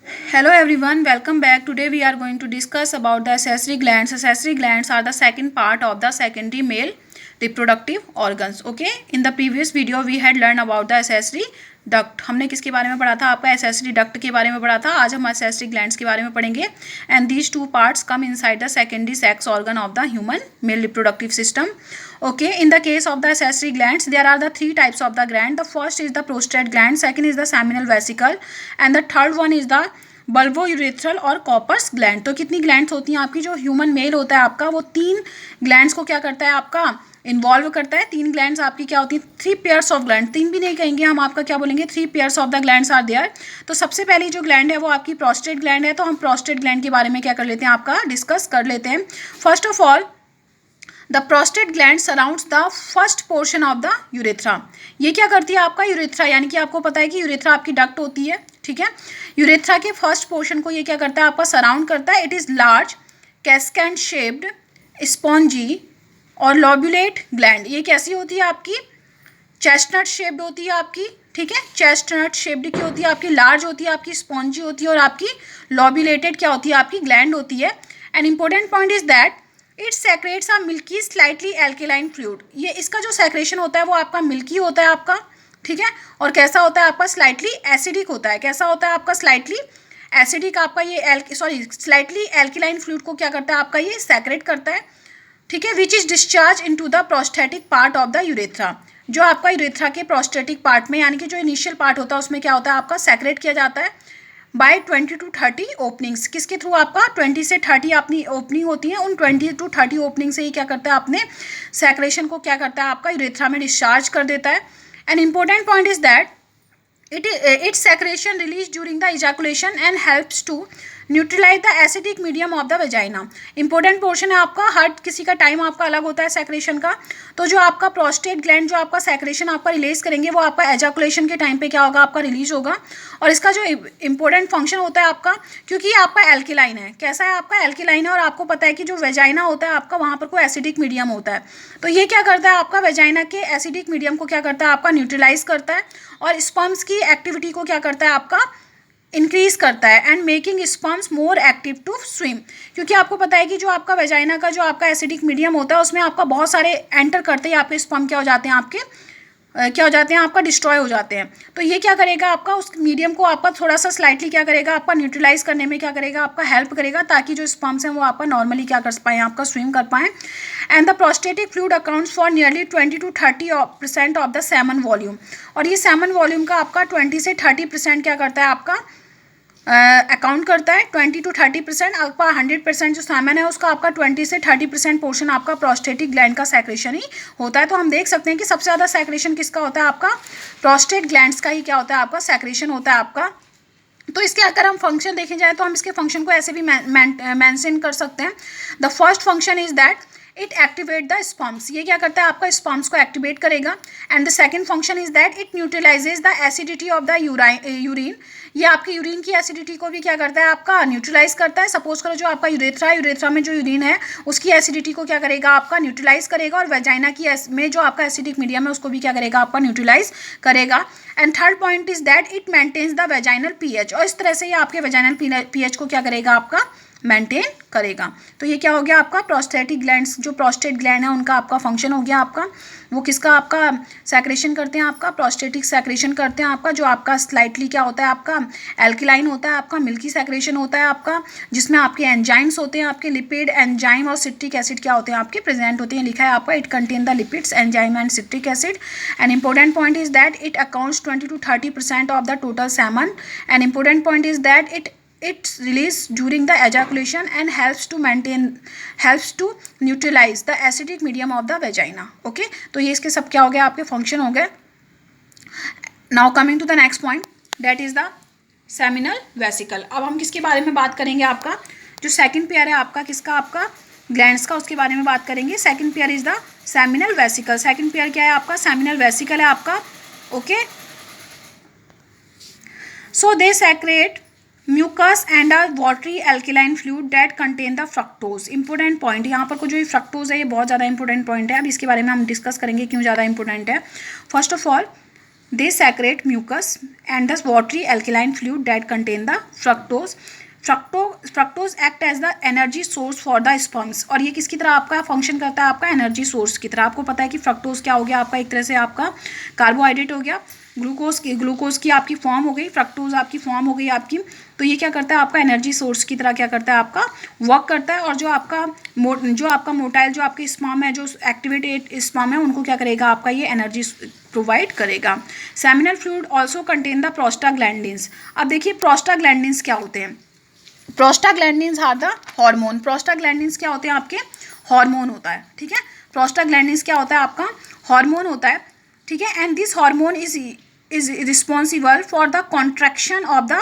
Hello everyone, welcome back. Today we are going to discuss about the accessory glands. Accessory glands are the second part of the secondary male reproductive organs. Okay, in the previous video we had learned about the accessory duct. हमने किसके बारे में पढ़ा था? आपका accessory duct के बारे में पढ़ा था. आज हम accessory glands के बारे में पढ़ेंगे. And these two parts come inside the secondary sex organ of the human male reproductive system. Okay, in the case of the accessory glands, there are the three types of the gland. The first is the prostate gland, second is the seminal vesicle, and the third one is the bulbo urethral और Cowper's gland. तो कितनी glands होती हैं आपकी? जो human male होता है आपका वो 3 ग्लैंड्स को क्या करता है आपका इन्वॉल्व करता है. 3 ग्लैंड्स आपकी क्या होती हैं? 3 पेयर्स ऑफ ग्लैंड. 3 भी नहीं कहेंगे हम, आपका क्या बोलेंगे? 3 pairs of the glands are there. तो सबसे पहली जो ग्लैंड है वो आपकी प्रोस्टेट ग्लैंड है. तो हम प्रोस्टेट ग्लैंड के बारे में क्या कर लेते हैं आपका डिस्कस कर लेते हैं. First of all the prostate gland surrounds the first portion of the urethra. ये क्या करती है आपका यूरेथ्रा, यानी कि आपको पता है कि यूरेथ्रा आपकी डक्ट होती है, ठीक है. यूरेथ्रा के फर्स्ट पोर्शन को ये क्या करता है आपका सराउंड करता है. It is large cascade shaped spongy और लॉब्यूलेट ग्लैंड. ये कैसी होती है आपकी? चेस्टनट शेप्ड होती है आपकी, ठीक है. चेस्टनट शेप्ड की होती है आपकी, लार्ज होती है आपकी, स्पॉन्जी होती है और आपकी लॉब्यूलेटेड क्या होती है आपकी ग्लैंड होती है. An important point is that it secrets a milky slightly alkaline fluid. ये इसका जो सेक्रेशन होता है वो आपका मिल्की होता है आपका, ठीक है. और कैसा होता है आपका? स्लाइटली एसिडिक होता है. कैसा होता है आपका? Slightly acidic. आपका ये स्लाइटली एल्केलाइन फ्लूइड को क्या करता है आपका? ये सेक्रेट करता है, ठीक है. Which is discharge into the prostatic part of the urethra. जो आपका यूरेथ्रा के प्रोस्टेटिक पार्ट में, यानी कि जो इनिशियल पार्ट होता है उसमें क्या होता है आपका सेक्रेट किया जाता है बाय 20 to 30 ओपनिंग्स. किसके थ्रू? आपका 20 से 30 अपनी ओपनिंग होती है. उन 20 to 30 ओपनिंग से ही क्या करता है अपने सेक्रेशन को क्या करता है आपका यूरेथ्रा में डिस्चार्ज कर देता है. An important point is that its secretion released during the ejaculation and helps to neutralize the acidic medium of the vagina. Important portion है आपका. हर किसी का टाइम आपका अलग होता है सेक्रेशन का. तो जो आपका प्रोस्टेट ग्लैंड जो आपका सेक्रेशन आपका रिलीज करेंगे वो आपका एजाकुलेशन के टाइम पे क्या होगा आपका रिलीज होगा. और इसका जो इंपॉर्टेंट फंक्शन होता है आपका, क्योंकि आपका एल्किलाइन है. कैसा है आपका? एल्किलाइन है. और आपको पता है कि जो वेजाइना होता है आपका वहाँ पर कोई एसिडिक मीडियम होता है. तो ये क्या करता है आपका वेजाइना के एसिडिक मीडियम को क्या करता है आपका न्यूट्रलाइज करता है और स्पर्म्स की एक्टिविटी को क्या करता है आपका इंक्रीज करता है. And making sperms more active to swim. क्योंकि आपको पता है कि जो आपका वेजाइना का जो आपका एसिडिक मीडियम होता है उसमें आपका बहुत सारे एंटर करते ही आपके स्पर्म क्या हो जाते हैं आपके क्या हो जाते हैं आपका डिस्ट्रॉय हो जाते हैं. तो ये क्या करेगा आपका उस मीडियम को आपका थोड़ा सा स्लाइटली क्या करेगा आपका न्यूट्रलाइज करने में क्या करेगा आपका हेल्प करेगा, ताकि जो स्पर्म्स हैं वो आपका नॉर्मली क्या कर पाएँ आपका स्विम कर पाएँ. And the prostatic fluid accounts for nearly 20 to 30% of the semen volume. और ये सेमन वॉल्यूम का आपका 20 से 30% क्या करता है आपका अकाउंट करता है. 20 to 30% आपका 100% जो सामान है उसका आपका 20 से 30% पोर्शन आपका प्रोस्टेटिक ग्लैंड का सेक्रेशन ही होता है. तो हम देख सकते हैं कि सबसे ज़्यादा सेक्रेशन किसका होता है आपका? प्रोस्टेट ग्लैंड्स का ही क्या होता है आपका सेक्रेशन होता है आपका. तो इसके अगर हम फंक्शन देखें जाए तो हम इसके फंक्शन को ऐसे भी मेंशन कर सकते हैं. The first function is that it activate the sperms. ये क्या करता है आपका स्पर्म्स को एक्टिवेट करेगा. And the second function is that it न्यूट्रलाइजेज the acidity of the urine. ये आपकी यूरिन की एसिडिटी को भी क्या करता है आपका न्यूट्रलाइज करता है. सपोज करो जो आपका यूरेथ्रा में जो यूरिन है उसकी एसिडिटी को क्या करेगा आपका न्यूट्रलाइज करेगा. और वेजाइना की में जो आपका एसिडिक मीडियम है उसको भी क्या करेगा आपका न्यूट्रलाइज करेगा. And third point is that it maintains the vaginal pH. और इस तरह से ये आपके वेजाइनल पीएच को क्या करेगा आपका मेंटेन करेगा. तो ये क्या हो गया आपका प्रोस्टेटिक ग्लैंड्स जो प्रोस्टेट ग्लैंड है उनका आपका फंक्शन हो गया आपका. वो किसका आपका सेक्रेशन करते हैं आपका प्रोस्टेटिक सेक्रेशन करते हैं आपका, जो आपका स्लाइटली क्या होता है आपका एल्किलाइन होता है आपका, मिल्की सेक्रेशन होता है आपका, जिसमें आपके एंजाइम्स होते हैं आपके लिपिड एंजाइम और सिट्रिक एसिड क्या होते हैं आपके प्रेजेंट होते हैं. लिखा है आपका it contain the lipids enzyme and citric acid. An important point is that it accounts 20 to 30% of the total semen. An important point is that it's released during the ejaculation and helps to neutralize the acidic medium of the vagina. Okay, तो ये इसके सब क्या हो गया आपके function हो गए. Now coming to the next point, that is the seminal vesicle. अब हम किसके बारे में बात करेंगे? आपका जो सेकंड पेयर है आपका किसका आपका ग्लैंड्स का, उसके बारे में बात करेंगे. Second pair is the seminal vesicle. Second pair क्या है आपका? सेमिनल वेसिकल है आपका. Okay, so they secrete mucus and a watery alkaline fluid that contain the fructose. Important point यहाँ पर को जो ये फ्रक्टोज है ये बहुत ज़्यादा इंपॉर्टेंट पॉइंट है. अब इसके बारे में हम डिस्कस करेंगे क्यों ज़्यादा इंपॉर्टेंट है. First of all they secrete mucus and the watery alkaline fluid that contain the fructose. Fructose act as the energy source for the sperms, और ये किसकी तरह आपका फंक्शन करता है, आपका एनर्जी सोर्स की तरह। आपको पता है कि फ्रक्टोज क्या हो गया आपका, एक तरह से आपका कार्बोहाइड्रेट हो गया, ग्लूकोज की आपकी फॉर्म हो गई, फ्रक्टोज आपकी फॉर्म हो गई आपकी। तो ये क्या करता है आपका एनर्जी सोर्स की तरह क्या करता है आपका वर्क करता है। और जो आपका मोटाइल जो आपके स्पर्म है, जो एक्टिवेटेड स्पर्म है, उनको क्या करेगा आपका ये एनर्जी प्रोवाइड करेगा। Seminal fluid also contain the prostaglandins. अब देखिए प्रोस्टाग्लैंडिन्स क्या होते हैं। Prostaglandins are the hormone. Prostaglandins क्या होते हैं आपके, हार्मोन होता है, ठीक है। प्रोस्टाग्लैंडिन्स क्या होता है आपका, हार्मोन होता है, ठीक है। And this hormone is responsible for the contraction of the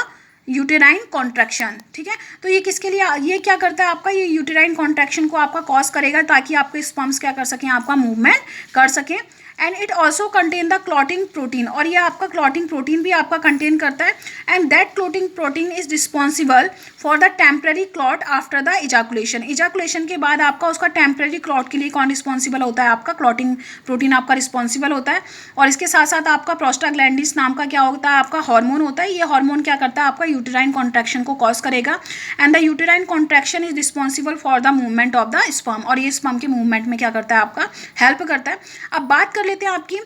uterine contraction, ठीक है। तो ये किसके लिए, ये क्या करता है आपका, ये यूटेराइन कॉन्ट्रैक्शन को आपका कॉज करेगा ताकि आपके स्पर्म्स क्या कर सकें, आपका मूवमेंट कर सकें। And it also contain the clotting protein, और ये आपका क्लॉटिंग प्रोटीन भी आपका कंटेन करता है। And that clotting protein is responsible for the temporary clot after the ejaculation. Ejaculation के बाद आपका उसका टेम्पररी क्लॉट के लिए कौन रिस्पॉन्सिबल होता है, आपका क्लॉटिंग प्रोटीन आपका रिस्पॉन्सिबल होता है। और इसके साथ साथ आपका प्रोस्टाग्लैंडिन्स नाम का क्या होता है, आपका हार्मोन होता है। ये हार्मोन क्या करता है आपका यूटेराइन कॉन्ट्रैक्शन को कॉज करेगा। And the uterine contraction is responsible for the movement of the sperm, और ये स्पर्म के मूवमेंट में क्या करता है आपका हेल्प करता है। अब बात कर लेते हैं आपकी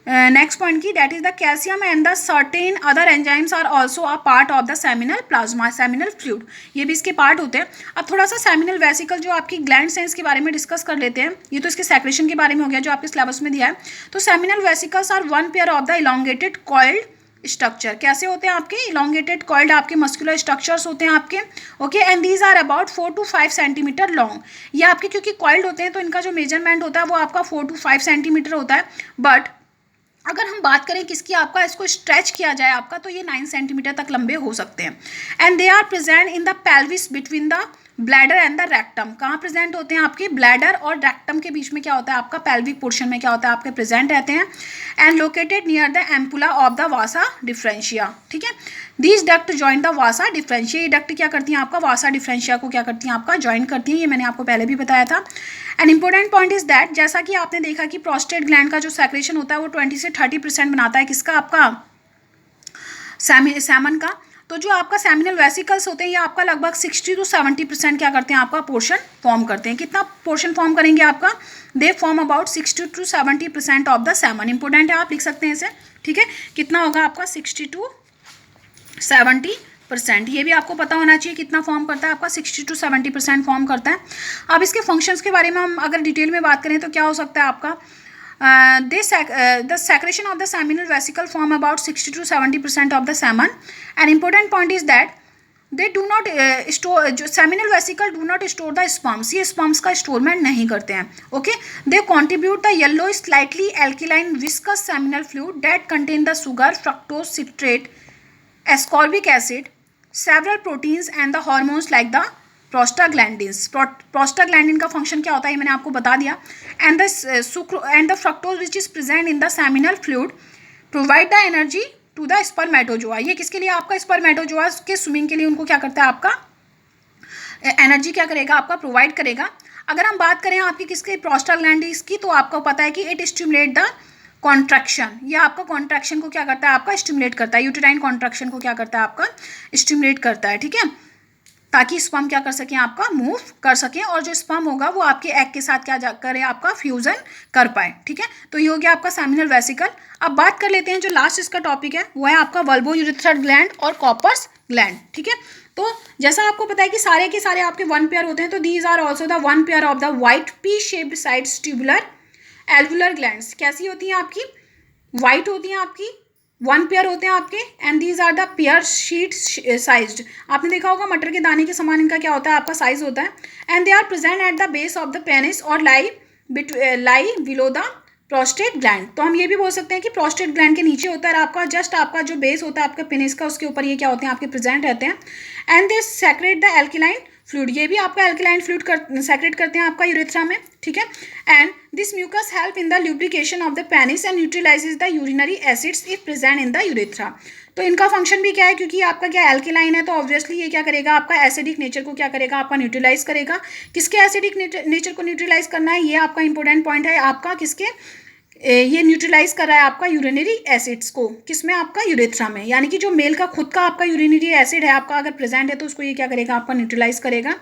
नेक्स्ट पॉइंट की, that is the calcium and the certain other enzymes are also a part of the seminal plasma, seminal fluid, ये भी इसके पार्ट होते हैं। अब थोड़ा सा सेमिनल वेसिकल जो आपकी ग्लैंड सेंस के बारे में डिस्कस कर लेते हैं। ये तो इसके सेक्रेशन के बारे में हो गया जो आपके सिलेबस में दिया है। तो seminal vesicles are one pair of the elongated coiled structure. कैसे होते हैं आपके, इलोंगेटेड कॉइल्ड आपके मस्कुलर स्ट्रक्चर्स होते हैं आपके, okay. And these are about 4 to 5 centimetre long. ये आपके क्योंकि कॉइल्ड होते हैं तो इनका जो मेजरमेंट होता है वो आपका 4 to 5 सेंटीमीटर होता है। बट अगर हम बात करें किसकी, आपका इसको स्ट्रेच किया जाए आपका, तो ये 9 सेंटीमीटर तक लंबे हो सकते हैं। And they are present in the pelvis between the bladder and the rectum. कहाँ प्रेजेंट होते हैं आपके, ब्लैडर और रेक्टम के बीच में क्या होता है आपका, पेल्विक पोर्शन में क्या होता है आपके प्रेजेंट रहते हैं। And located near the ampulla of the vasa differentia, ठीक है। These duct join the vasa deferentia. ये डक्ट क्या करती हैं आपका, वासा डिफरेंशिया को क्या करती हैं आपका ज्वाइन करती हैं। ये मैंने आपको पहले भी बताया था। An important point is that, जैसा कि आपने देखा कि प्रोस्टेट ग्लैंड का जो सेक्रेशन होता है वो 20 से 30% बनाता है किसका, आपका सैमन का। तो जो आपका सेमिनल वेसिकल्स होते हैं ये आपका लगभग 60 to 70% क्या करते हैं आपका पोर्शन फॉर्म करते हैं। कितना पोर्शन फॉर्म करेंगे आपका, they form about 60 to 70% of the Simon. Important है, आप लिख सकते हैं इसे, ठीक है। कितना होगा आपका 60 to 70%, ये भी आपको पता होना चाहिए कितना फॉर्म करता है आपका, 60 to 70% फॉर्म करता है। अब इसके फंक्शंस के बारे में हम अगर डिटेल में बात करें तो क्या हो सकता है आपका, the secretion of the seminal vesicle form about 60 to 70% of the semen. An important point is that they do not store, जो seminal vesicle do not store the sperms, ये sperms का स्टोरमेंट नहीं करते हैं, okay. They contribute the yellow slightly alkaline viscous seminal fluid that contain the sugar, fructose, citrate, ascorbic acid, several proteins and the hormones like the prostaglandins. Prostaglandin का function क्या होता है ये मैंने आपको बता दिया। And the fructose which is present in the seminal fluid provide the energy to the spermatozoa. ये किसके लिए आपका, स्पर्मेटोजोआ के स्विमिंग के लिए उनको क्या करता है आपका एनर्जी क्या करेगा आपका प्रोवाइड करेगा। अगर हम बात करें आपकी किसके, प्रोस्टाग्लैंडिन्स की, तो आपको पता है कि इट स्टिमुलेट द कॉन्ट्रैक्शन। ये आपका कॉन्ट्रैक्शन को क्या करता है आपका स्टिमुलेट करता है, यूटेराइन कॉन्ट्रैक्शन को क्या करता है आपका स्टिमुलेट करता है, ठीक है, ताकि स्पर्म क्या कर सकें आपका मूव कर सकें और जो स्पर्म होगा वो आपके एग के साथ क्या करे आपका फ्यूजन कर पाए, ठीक है। तो ये हो गया आपका सेमिनल वेसिकल। अब बात कर लेते हैं जो लास्ट इसका टॉपिक है वो है आपका वल्बो यूरेथ्रल ग्लैंड और कॉपर्स ग्लैंड, ठीक है। तो जैसा आपको पता है कि सारे के सारे आपके वन पेयर होते हैं, तो these are also the one pair of the white pea shaped sides tubular alveolar glands. कैसी होती हैं आपकी, वाइट होती हैं आपकी, वन पेयर होते हैं आपके। And these are the pair sheet sized. आपने देखा होगा मटर के दाने के समान इनका क्या होता है आपका साइज होता है। And they are present at the base of the penis और lie below the prostate gland. तो हम ये भी बोल सकते हैं कि प्रोस्टेट ग्लैंड के नीचे होता है आपका जस्ट आपका जो बेस होता है आपका पेनिस का, उसके ऊपर ये क्या होते हैं आपके प्रेजेंट रहते हैं। And they secrete the alkaline fluid. ये भी आपका एल्कलाइन फ्लूइड सेक्रेट करते हैं आपका यूरेथ्रा में, ठीक है। And this mucus help in the lubrication of the penis and neutralises the urinary acids if present in the urethra. तो इनका फंक्शन भी क्या है, क्योंकि आपका क्या एल्कलाइन है तो ऑब्वियसली ये क्या करेगा आपका एसिडिक नेचर को क्या करेगा आपका न्यूट्रलाइज करेगा। किसके एसिडिक नेचर को न्यूट्रलाइज करना है, ये आपका इंपॉर्टेंट पॉइंट है आपका किसके, ये न्यूट्रलाइज कर रहा है आपका यूरिनरी एसिड्स को, किसमें, आपका यूरेथ्रा में, यानी कि जो मेल का खुद का आपका यूरिनरी एसिड है आपका अगर प्रेजेंट है तो उसको ये क्या करेगा, आपका न्यूट्रलाइज करेगा।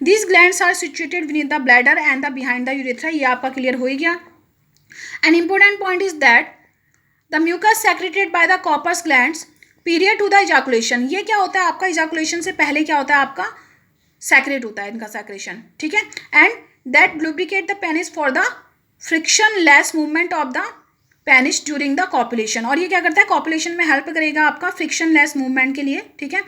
These glands are situated with the bladder and the behind the urethra, ये आपका क्लियर हो ही गया। An important point is that the mucus secreted by the corpus glands period to the ejaculation, ये क्या होता है आपका, इजाकुलेशन से पहले क्या होता है आपका, सेक्रेट होता है इनका सेक्रेशन, ठीक है। And that lubricate the penis for the friction less movement of the penis during the copulation, और ये क्या करता है, कॉपुलेशन में हेल्प करेगा आपका फ्रिक्शन लेस मूवमेंट के लिए, ठीक है।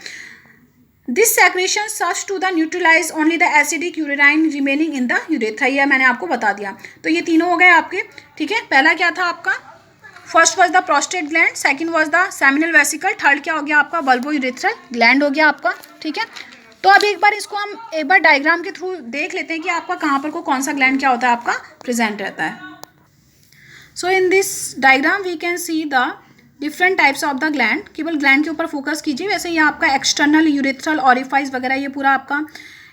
This secretion search to the neutralise only the acidic urine remaining in the urethra, ये मैंने आपको बता दिया। तो ये तीनों हो गए आपके, ठीक है। पहला क्या था आपका, first was the prostate gland, second was the seminal vesicle, third क्या हो गया आपका, बल्बो यूरेथ्रल ग्लैंड हो गया आपका, ठीक है। तो अब एक बार इसको हम एक बार डायग्राम के थ्रू देख लेते हैं कि आपका कहाँ पर को कौन सा ग्लैंड क्या होता है आपका प्रेजेंट रहता है। So in this diagram we can see the different types of the gland, केवल ग्लैंड के ऊपर फोकस कीजिए। वैसे ये आपका एक्सटर्नल यूरेथ्रल ऑरिफाइस वगैरह ये पूरा आपका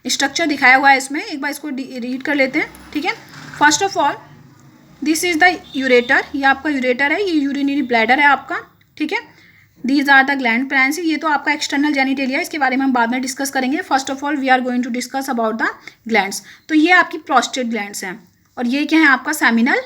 स्ट्रक्चर दिखाया हुआ है इसमें, एक बार इसको रीड कर लेते हैं, ठीक है। First of all this is the ureter, ये आपका यूरेटर है, ये यूरिनरी ब्लैडर है आपका, ठीक है। These are the gland pregnancy, ये तो आपका एक्सटर्नल जेनिटेलिया, इसके बारे में हम बाद में डिस्कस करेंगे। First of all we are going to discuss about the glands. तो ये आपकी प्रोस्टेट ग्लैंड्स हैं, और ये क्या है आपका seminal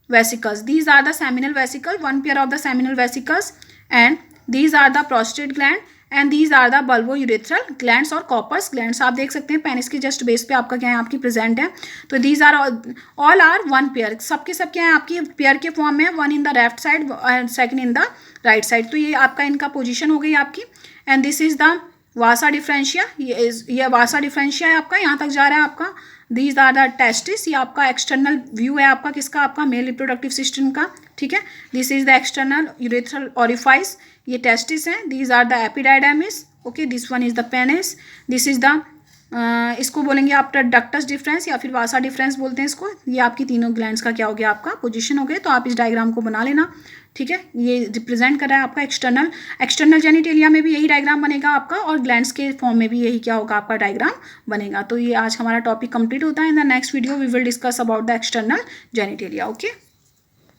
vesicles, these are the seminal vesicle, one pair of the seminal vesicles, and these are the prostate gland, and these are the bulbourethral glands और कॉर्पस ग्लैंड्स। आप देख सकते हैं पेनिस के जस्ट बेस पे आपका क्या है, आपकी प्रेजेंट है। तो these are all are one pair, सबके सब क्या है आपकी पेयर के फॉर्म में, one in the left side and second in the right side. तो ये आपका इनका पोजीशन हो गई आपकी। And this is the vasa deferentia, ये वासा डिफरेंशिया है आपका, यहाँ तक जा रहा है आपका। दीज आर द टेस्टिस, ये आपका एक्सटर्नल व्यू है आपका किसका, आपका मेल रिप्रोडक्टिव सिस्टम का, ठीक है। This is the external urethral orifice, ये टेस्टिस हैं। These are the epididymis, okay, this one is the penis. This is the इसको बोलेंगे आप डक्टस डिफरेंस या फिर वासा डिफरेंस बोलते हैं इसको। ये आपकी तीनों ग्लैंड्स का क्या हो गया, आपका पोजीशन हो गया। तो आप इस डायग्राम को बना लेना, ठीक है। ये रिप्रेजेंट कर रहा है आपका एक्सटर्नल जेनिटेलिया में भी यही डायग्राम बनेगा आपका, और ग्लैंड्स के फॉर्म में भी यही क्या होगा, आपका डायग्राम बनेगा। तो ये आज हमारा टॉपिक कंप्लीट होता है। In the next video we will discuss about the external genitalia, okay.